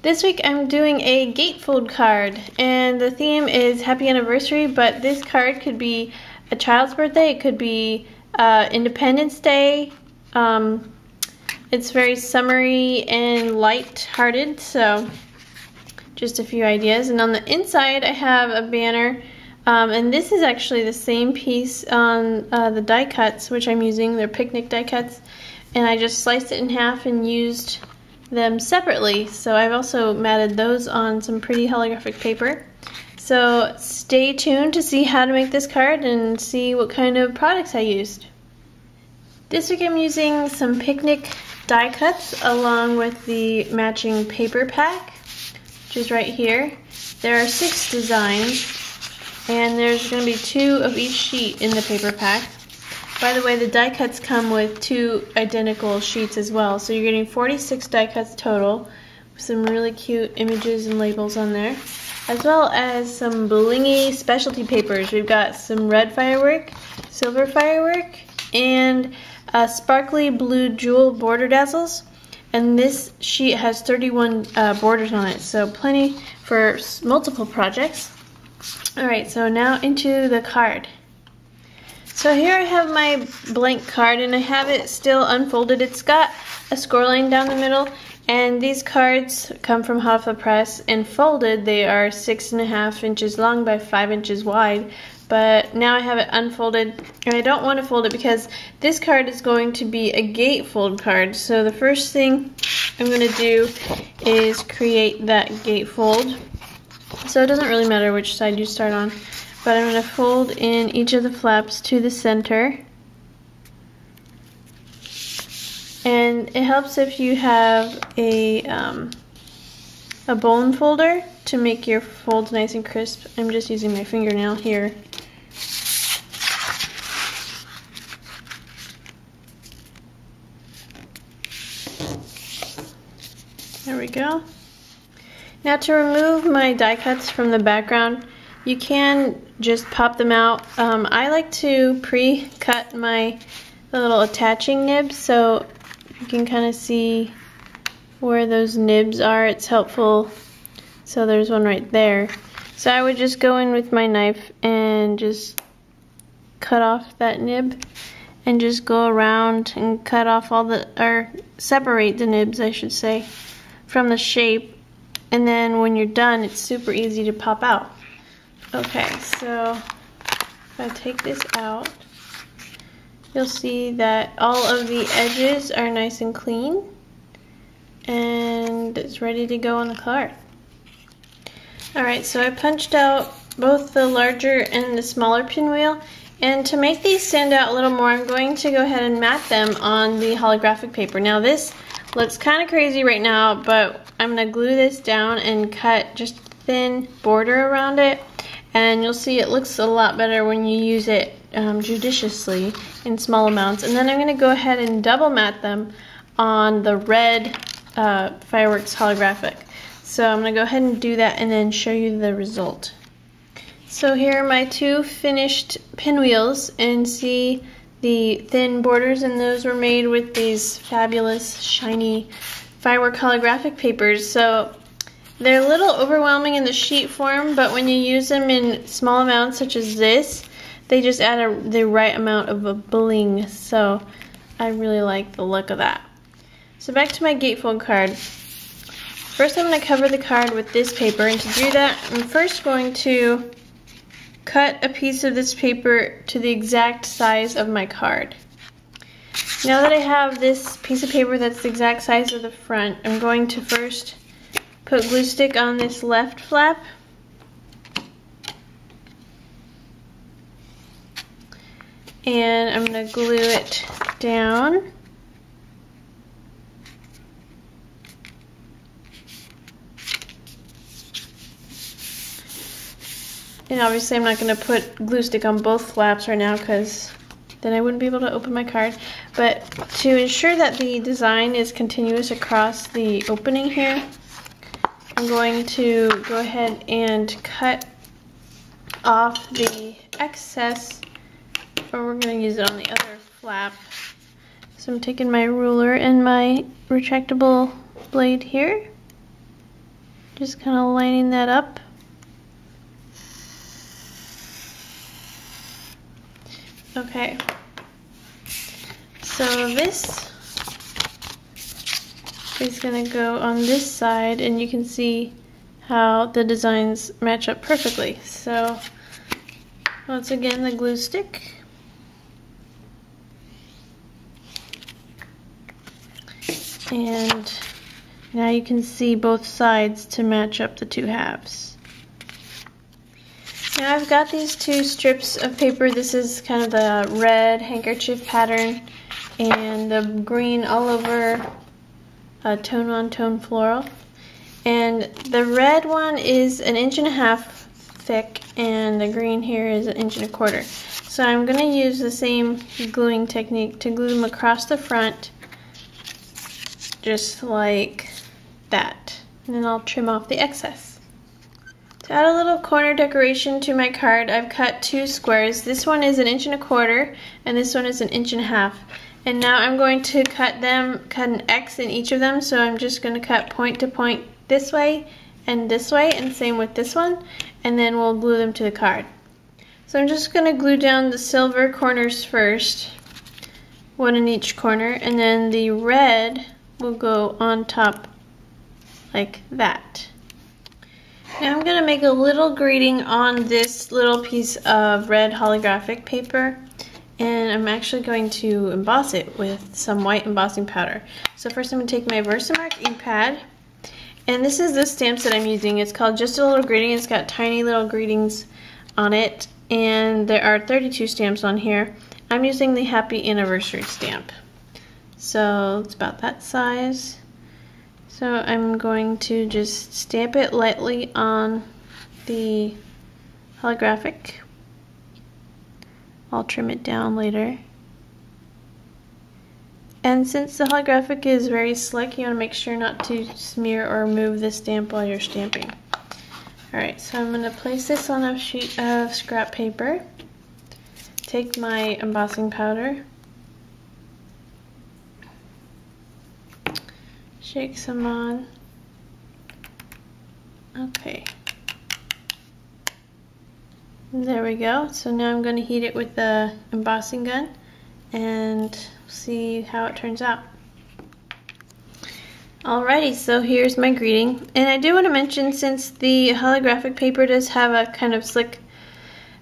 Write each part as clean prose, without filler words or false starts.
This week I'm doing a gatefold card, and the theme is Happy Anniversary, but this card could be a child's birthday, it could be Independence Day. It's very summery and light-hearted, so just a few ideas. And on the inside I have a banner, and this is actually the same piece on the die cuts, which I'm using. They're picnic die cuts, and I just sliced it in half and used them separately. So I've also matted those on some pretty holographic paper. So stay tuned to see how to make this card and see what kind of products I used. This week I'm using some picnic die cuts along with the matching paper pack, which is right here. There are 6 designs, and there's going to be 2 of each sheet in the paper pack. By the way, the die cuts come with 2 identical sheets as well, so you're getting 46 die cuts total, with some really cute images and labels on there, as well as some blingy specialty papers. We've got some red firework, silver firework, and sparkly blue jewel border dazzles. And this sheet has 31 borders on it, so plenty for multiple projects. Alright, so now into the card. So here I have my blank card, and I have it still unfolded. It's got a score line down the middle, and these cards come from Hot Off the Press, and folded they are 6.5 inches long by 5 inches wide. But now I have it unfolded, and I don't want to fold it because this card is going to be a gatefold card. So the first thing I'm going to do is create that gatefold. So it doesn't really matter which side you start on, but I'm going to fold in each of the flaps to the center. And it helps if you have a bone folder to make your folds nice and crisp. I'm just using my fingernail here. There we go. Now to remove my die cuts from the background, you can just pop them out. I like to pre-cut the little attaching nibs, so you can kind of see where those nibs are. It's helpful. So there's one right there. So I would just go in with my knife and just cut off that nib, and just go around and cut off or separate the nibs, I should say, from the shape. And then when you're done, it's super easy to pop out. Okay, so if I take this out, you'll see that all of the edges are nice and clean, and it's ready to go on the card. Alright, so I punched out both the larger and the smaller pinwheel, and to make these stand out a little more, I'm going to go ahead and mat them on the holographic paper. Now this looks kind of crazy right now, but I'm going to glue this down and cut just a thin border around it, and you'll see it looks a lot better when you use it judiciously in small amounts. And then I'm going to go ahead and double mat them on the red fireworks holographic. So I'm going to go ahead and do that and then show you the result. So here are my 2 finished pinwheels, and see the thin borders, and those were made with these fabulous shiny firework holographic papers. So they're a little overwhelming in the sheet form, but when you use them in small amounts such as this, they just add the right amount of a bling. So I really like the look of that. So back to my gatefold card. First I'm going to cover the card with this paper, and to do that I'm first going to cut a piece of this paper to the exact size of my card. Now that I have this piece of paper that's the exact size of the front, I'm going to first put glue stick on this left flap, and I'm going to glue it down. And obviously I'm not going to put glue stick on both flaps right now, because then I wouldn't be able to open my card. But to ensure that the design is continuous across the opening here, I'm going to go ahead and cut off the excess, or we're going to use it on the other flap. So I'm taking my ruler and my retractable blade here, Just kind of lining that up. Okay. So this is going to go on this side, and you can see how the designs match up perfectly. So once again, the glue stick. And now you can see both sides to match up the two halves. Now I've got these two strips of paper. This is kind of the red handkerchief pattern and the green all over tone on tone floral. And the red one is 1.5 inches thick, and the green here is 1.25 inches. So I'm going to use the same gluing technique to glue them across the front, just like that. And then I'll trim off the excess. To add a little corner decoration to my card, I've cut 2 squares. This one is 1.25 inches, and this one is 1.5 inches. And now I'm going to cut an X in each of them, so I'm just going to cut point to point this way, and same with this one, and then we'll glue them to the card. So I'm just going to glue down the silver corners first, one in each corner, and then the red will go on top like that. Now I'm going to make a little greeting on this little piece of red holographic paper, and I'm actually going to emboss it with some white embossing powder. So first I'm going to take my Versamark ink pad, and this is the stamps that I'm using. It's called Just a Little Greeting. It's got tiny little greetings on it, and there are 32 stamps on here. I'm using the Happy Anniversary stamp. So it's about that size. So I'm going to just stamp it lightly on the holographic. I'll trim it down later. And since the holographic is very slick, you want to make sure not to smear or remove the stamp while you're stamping. Alright, so I'm going to place this on a sheet of scrap paper. Take my embossing powder. Shake some on. Okay. There we go. So now I'm going to heat it with the embossing gun and see how it turns out. Alrighty, so here's my greeting. And I do want to mention, since the holographic paper does have a kind of slick,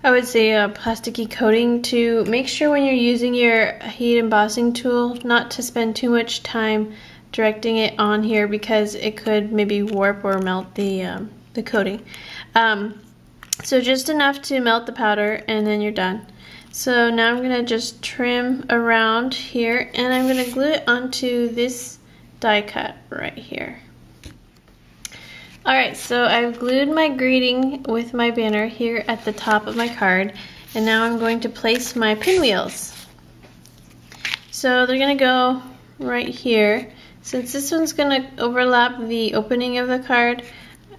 I would say a plasticky coating, to make sure when you're using your heat embossing tool not to spend too much time directing it on here, because it could maybe warp or melt the coating. So just enough to melt the powder, and then you're done. So now I'm going to just trim around here, and I'm going to glue it onto this die cut right here. Alright, so I've glued my greeting with my banner here at the top of my card, and now I'm going to place my pinwheels. So they're going to go right here. Since this one's going to overlap the opening of the card,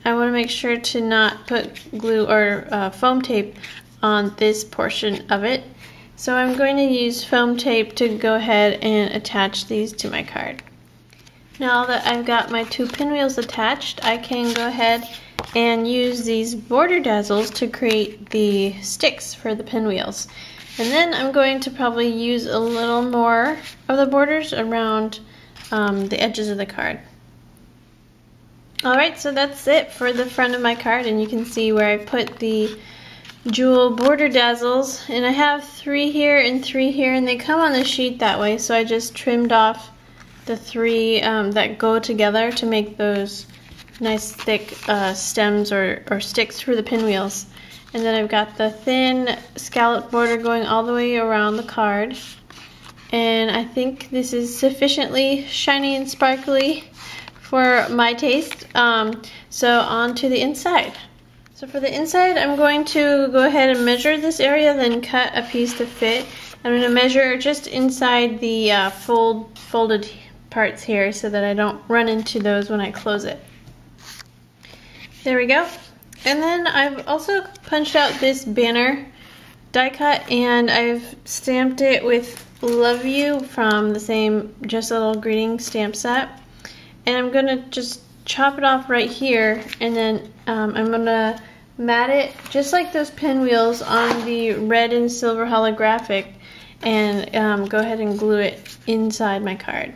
I want to make sure to not put glue or foam tape on this portion of it. So I'm going to use foam tape to go ahead and attach these to my card. Now that I've got my 2 pinwheels attached, I can go ahead and use these border dazzles to create the sticks for the pinwheels. And then I'm going to probably use a little more of the borders around the edges of the card. Alright, so that's it for the front of my card, and you can see where I put the jewel border dazzles, and I have 3 here and 3 here, and they come on the sheet that way, so I just trimmed off the 3 that go together to make those nice thick stems or sticks for the pinwheels. And then I've got the thin scallop border going all the way around the card, and I think this is sufficiently shiny and sparkly for my taste. So on to the inside. So for the inside, I'm going to go ahead and measure this area, then cut a piece to fit. I'm going to measure just inside the folded parts here so that I don't run into those when I close it. There we go. And then I've also punched out this banner die cut, and I've stamped it with Love You from the same Just a Little Greeting stamp set. And I'm going to just chop it off right here, and then I'm gonna mat it just like those pinwheels on the red and silver holographic, and go ahead and glue it inside my card.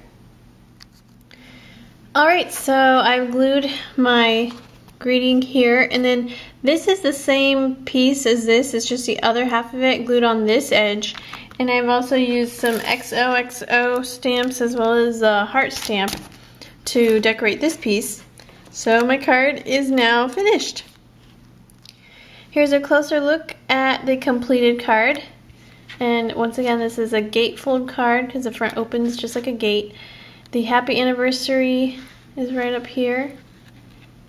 Alright, so I've glued my greeting here, and then this is the same piece as this, it's just the other half of it glued on this edge. And I've also used some XOXO stamps as well as a heart stamp to decorate this piece. So my card is now finished. Here's a closer look at the completed card. And once again, this is a gatefold card because the front opens just like a gate. The happy anniversary is right up here.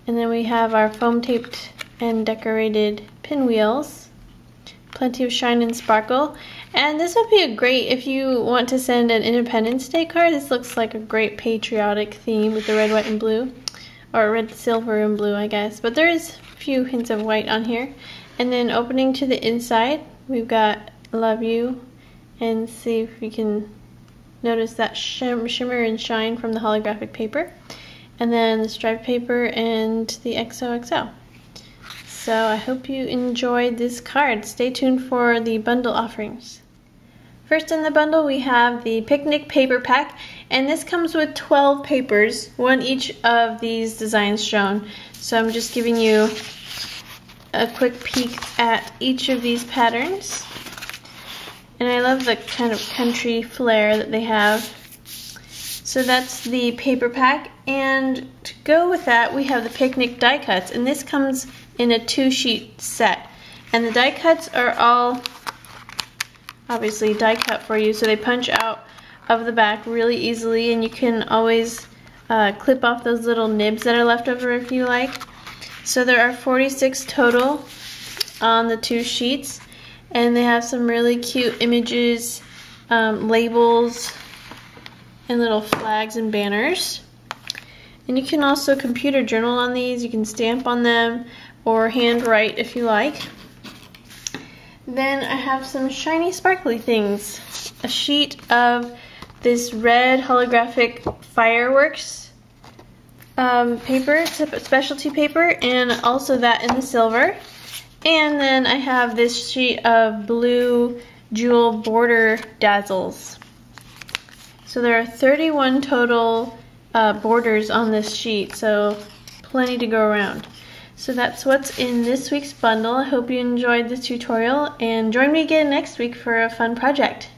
And then we have our foam taped and decorated pinwheels. Plenty of shine and sparkle. And this would be a great, if you want to send an Independence Day card, this looks like a great patriotic theme with the red, white, and blue. Or red, silver, and blue, I guess. But there is a few hints of white on here. And then opening to the inside, we've got love you. And see if we can notice that shimmer and shine from the holographic paper. And then the striped paper and the XOXO. So I hope you enjoyed this card. Stay tuned for the bundle offerings. First in the bundle we have the picnic paper pack, and this comes with 12 papers, one each of these designs shown. So I'm just giving you a quick peek at each of these patterns. And I love the kind of country flair that they have. So that's the paper pack, and to go with that we have the picnic die cuts, and this comes in a 2-sheet set. And the die cuts are all obviously die cut for you, so they punch out of the back really easily, and you can always clip off those little nibs that are left over if you like. So there are 46 total on the 2 sheets, and they have some really cute images, labels, and little flags and banners. And you can also computer journal on these, you can stamp on them or handwrite if you like. Then I have some shiny sparkly things. A sheet of this red holographic fireworks paper, specialty paper, and also that in the silver. And then I have this sheet of blue jewel border dazzles. So there are 31 total borders on this sheet, so plenty to go around. So that's what's in this week's bundle. I hope you enjoyed this tutorial, and join me again next week for a fun project.